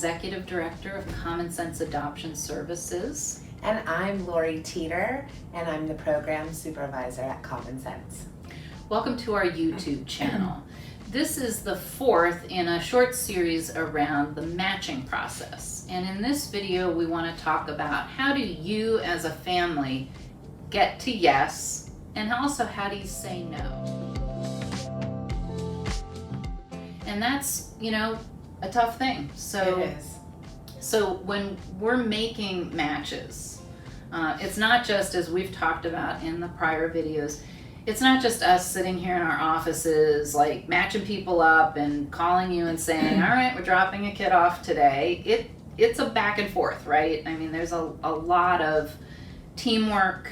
Executive Director of Common Sense Adoption Services. And I'm Lori Teeter, and I'm the Program Supervisor at Common Sense. Welcome to our YouTube channel. This is the fourth in a short series around the matching process. And in this video, we want to talk about how do you as a family get to yes, and also how do you say no? And that's, a tough thing. It is. So when we're making matches, it's not just, as we've talked about in the prior videos, it's not just us sitting here in our offices like matching people up and calling you and saying, all right, we're dropping a kid off today. It's a back and forth, right? I mean, there's a lot of teamwork,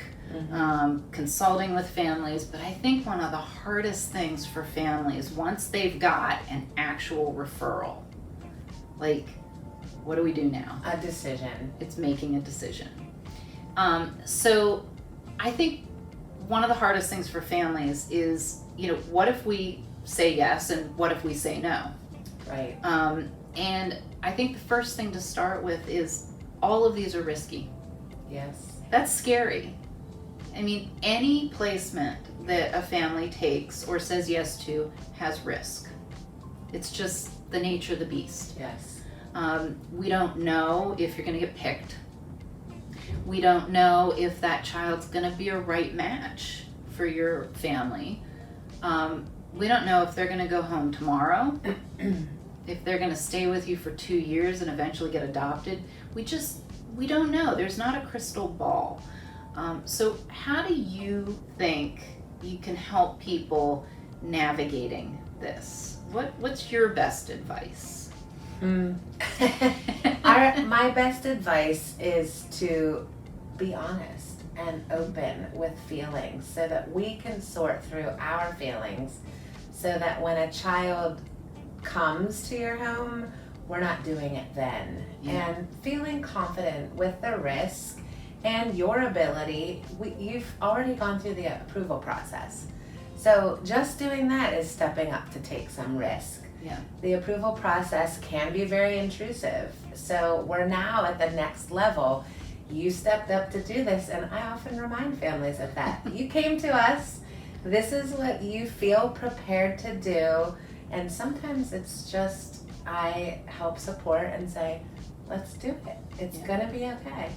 consulting with families, but I think one of the hardest things for families, once they've got an actual referral, like, what do we do now? A decision. It's making a decision. So I think one of the hardest things for families is, what if we say yes and what if we say no? Right. And I think the first thing to start with is all of these are risky. Yes. That's scary. I mean, any placement that a family takes or says yes to has risk. It's just the nature of the beast. Yes. We don't know if you're going to get picked. We don't know if that child's going to be a right match for your family. We don't know if they're going to go home tomorrow, if they're going to stay with you for 2 years and eventually get adopted. We don't know. There's not a crystal ball. So how do you think you can help people navigating this? What's your best advice? My best advice is to be honest and open with feelings so that we can sort through our feelings so that when a child comes to your home, we're not doing it then. Yeah. And feeling confident with the risk and your ability, you've already gone through the approval process. So just doing that is stepping up to take some risk. Yeah. The approval process can be very intrusive. So we're now at the next level. You stepped up to do this, and I often remind families of that. You came to us. This is what you feel prepared to do. And sometimes it's just, I help support and say, let's do it. It's going to be okay.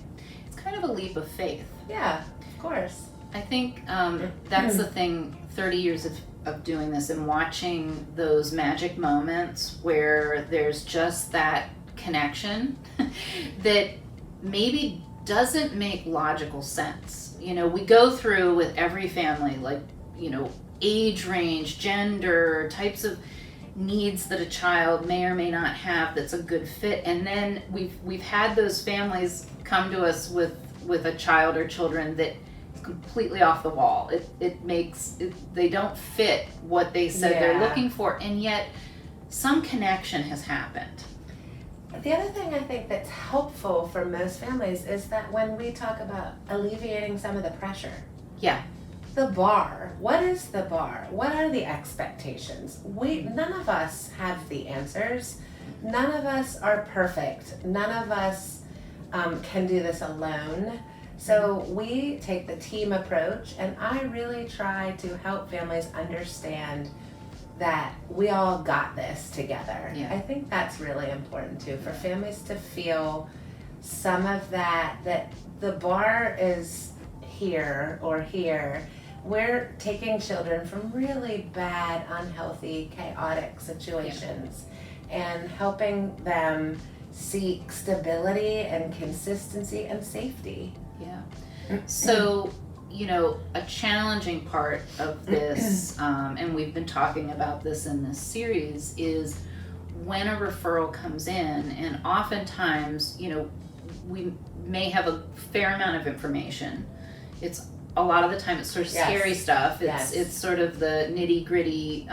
It's kind of a leap of faith. Yeah, of course. I think that's the thing, 30 years of doing this and watching those magic moments where there's just that connection that maybe doesn't make logical sense. We go through with every family, like, age range, gender, types of needs that a child may or may not have that's a good fit. And then we've had those families come to us with a child or children that completely off the wall. They don't fit what they said they're looking for, and yet some connection has happened. The other thing I think that's helpful for most families is that when we talk about alleviating some of the pressure. Yeah. The bar. What is the bar? What are the expectations? None of us have the answers. None of us are perfect. None of us can do this alone. So we take the team approach, and I really try to help families understand that we all got this together. Yeah. I think that's really important too, for families to feel some of that the bar is here or here. We're taking children from really bad, unhealthy, chaotic situations and helping them seek stability and consistency and safety. Yeah. So, a challenging part of this, and we've been talking about this in this series, is when a referral comes in, and oftentimes, we may have a fair amount of information. It's a lot of the time it's sort of scary stuff. It's sort of the nitty gritty,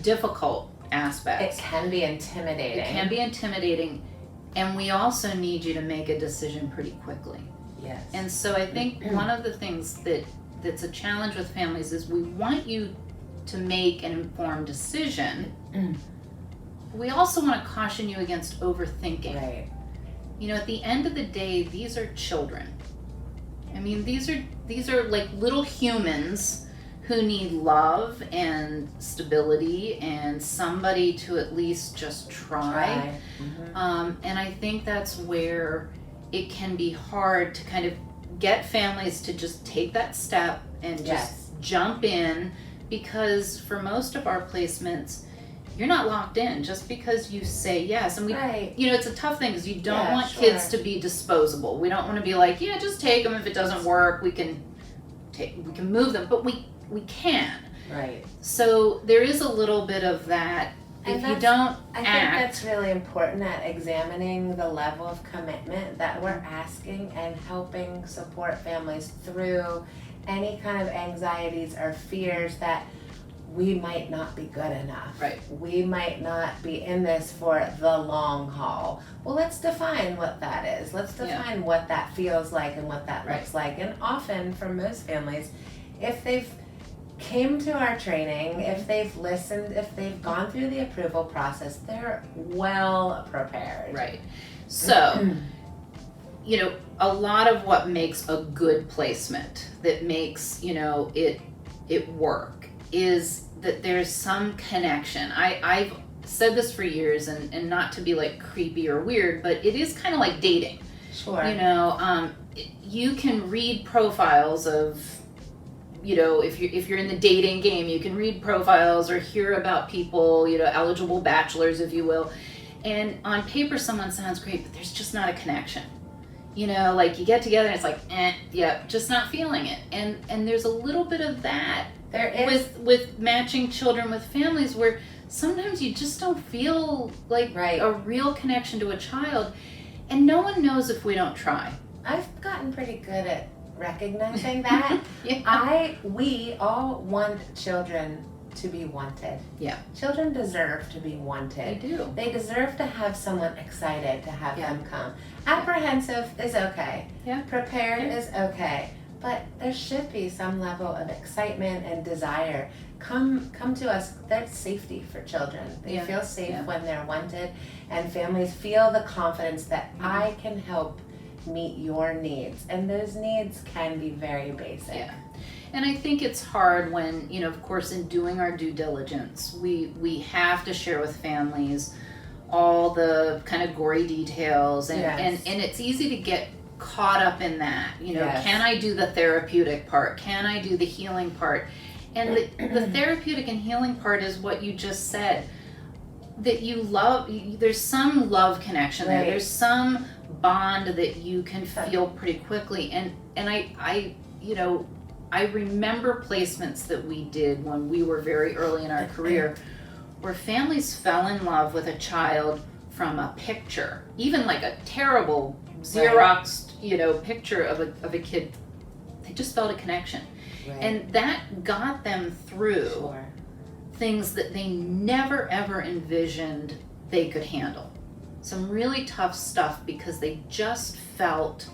difficult aspects. It can be intimidating. And we also need you to make a decision pretty quickly. Yes. And so I think one of the things that's a challenge with families is we want you to make an informed decision, we also want to caution you against overthinking. Right. You know, at the end of the day, these are children. I mean, these are like little humans who need love and stability and somebody to at least just try. And I think that's where it can be hard to kind of get families to just take that step and just jump in, because for most of our placements, you're not locked in just because you say yes. And we, you know, it's a tough thing because you don't want kids to be disposable. We don't want to be like, yeah, just take them. If it doesn't work, we can move them, but we can. Right. So there is a little bit of that. If you don't I think that's really important, at examining the level of commitment that we're asking and helping support families through any kind of anxieties or fears that we might not be good enough. Right. We might not be in this for the long haul. Well, let's define what that is. Let's define what that feels like and what that looks like. And often for most families, if they've came to our training, if they've listened, if they've gone through the approval process, they're well prepared. Right. So, you know, a lot of what makes a good placement, that makes, you know, it work, is that there's some connection. I've said this for years, and not to be like creepy or weird, but it is kind of like dating. Sure. You know, you can read profiles of, you know, if you're in the dating game, you can read profiles or hear about people, you know, eligible bachelors, if you will. And on paper, someone sounds great, but there's just not a connection. You know, like you get together and it's like, just not feeling it. And there's a little bit of that there is with matching children with families, where sometimes you just don't feel like a real connection to a child. And no one knows if we don't try. I've gotten pretty good at recognizing that. We all want children to be wanted. Yeah. Children deserve to be wanted. They do. They deserve to have someone excited to have them come. Apprehensive is okay. Yeah. Prepared is okay. But there should be some level of excitement and desire. Come to us. That's safety for children. They feel safe when they're wanted, and families feel the confidence that I can help meet your needs, and those needs can be very basic. Yeah. And I think it's hard when, you know, of course, in doing our due diligence, we have to share with families all the kind of gory details, and it's easy to get caught up in that. You know, can I do the therapeutic part? Can I do the healing part? And the therapeutic and healing part is what you just said, that you love, there's some love connection there. There's some bond that you can feel pretty quickly. And I you know, I remember placements that we did when we were very early in our career, where families fell in love with a child from a picture, even like a terrible Xeroxed, you know, picture of a kid. They just felt a connection. And that got them through things that they never ever envisioned they could handle. Some really tough stuff, because they just felt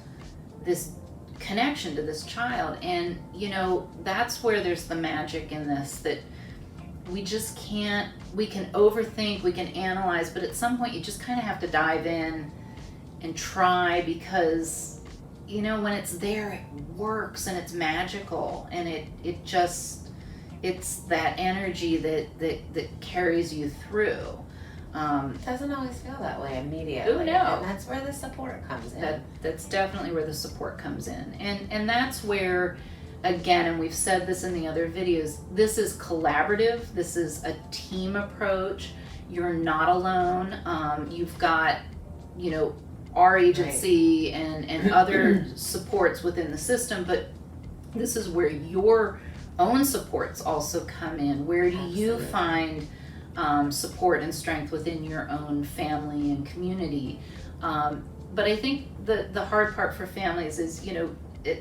this connection to this child. And, you know, that's where there's the magic in this, that we just can't, we can overthink, we can analyze, but at some point you just kind of have to dive in and try, because, you know, when it's there, it works and it's magical, and it just, it's that energy that carries you through. It doesn't always feel that way immediately. Oh, no. And that's where the support comes in. That's definitely where the support comes in. And that's where, again, and we've said this in the other videos, this is collaborative. This is a team approach. You're not alone. You've got, you know, our agency and other supports within the system, but this is where your own supports also come in. Where do you find support and strength within your own family and community? But I think the hard part for families is, you know,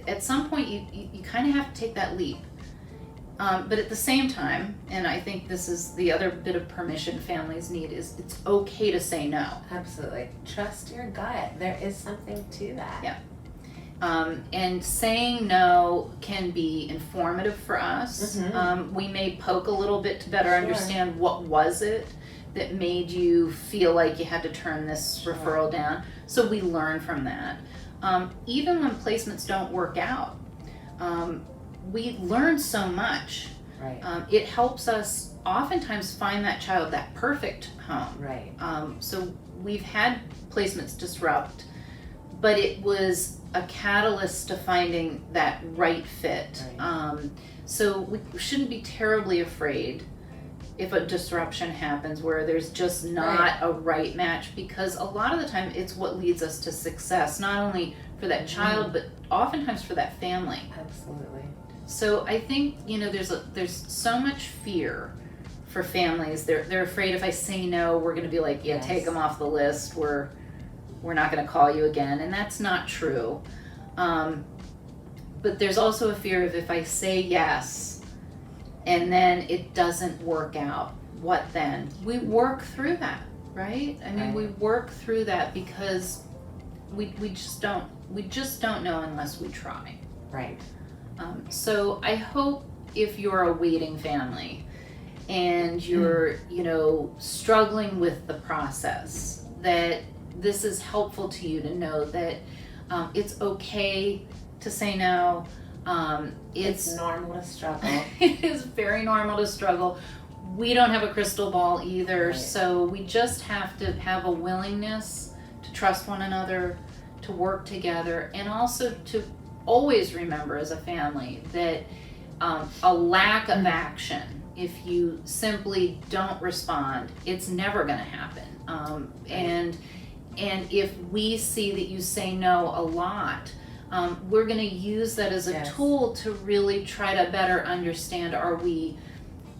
at some point you kind of have to take that leap. But at the same time, and I think this is the other bit of permission families need, is it's okay to say no. Absolutely. Trust your gut. There is something to that. Yeah. And saying no can be informative for us. We may poke a little bit to better understand what was it that made you feel like you had to turn this referral down. So we learn from that. Even when placements don't work out, we learn so much. Right. It helps us oftentimes find that child that perfect home. Right. So we've had placements disrupt, but it was a catalyst to finding that right fit. Right. So we shouldn't be terribly afraid if a disruption happens where there's just not a right match, because a lot of the time it's what leads us to success, not only for that child, but oftentimes for that family. Absolutely. So I think, you know, there's so much fear for families. They're afraid if I say no, we're going to be like, yeah, take them off the list. We're not going to call you again, and that's not true. But there's also a fear of if I say yes and then it doesn't work out, what then? We work through that, right? I mean, we work through that because we just don't know unless we try. Right. So I hope if you're a waiting family and you're, you know, struggling with the process, that this is helpful to you to know that it's okay to say no. It's normal to struggle. It is very normal to struggle. We don't have a crystal ball either, Right. so we just have to have a willingness to trust one another, to work together, and also to always remember as a family that a lack of action, if you simply don't respond, it's never going to happen. And if we see that you say no a lot, we're going to use that as a tool to really try to better understand, are we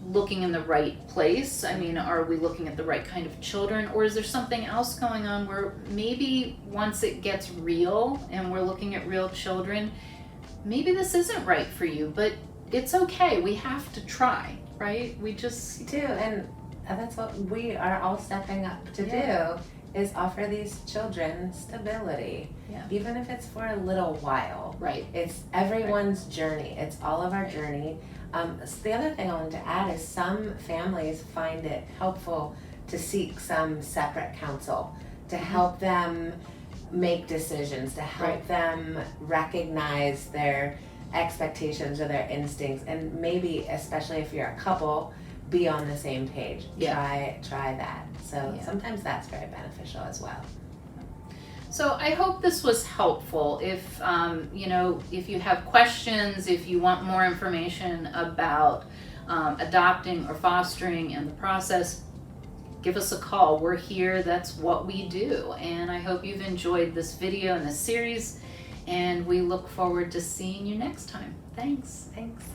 looking in the right place? I mean, are we looking at the right kind of children? Or is there something else going on where maybe once it gets real and we're looking at real children, maybe this isn't right for you, but it's okay. We have to try, right? We just do. And that's what we are all stepping up to do, is offer these children stability. Even if it's for a little while. Right. It's everyone's journey. It's all of our journey. So the other thing I wanted to add is some families find it helpful to seek some separate counsel to help them make decisions, to help them recognize their expectations or their instincts, and maybe, especially if you're a couple, be on the same page. Try that. So sometimes that's very beneficial as well. So I hope this was helpful. If you know, if you have questions, if you want more information about adopting or fostering and the process, give us a call. We're here. That's what we do. And I hope you've enjoyed this video and this series, and we look forward to seeing you next time. Thanks. Thanks.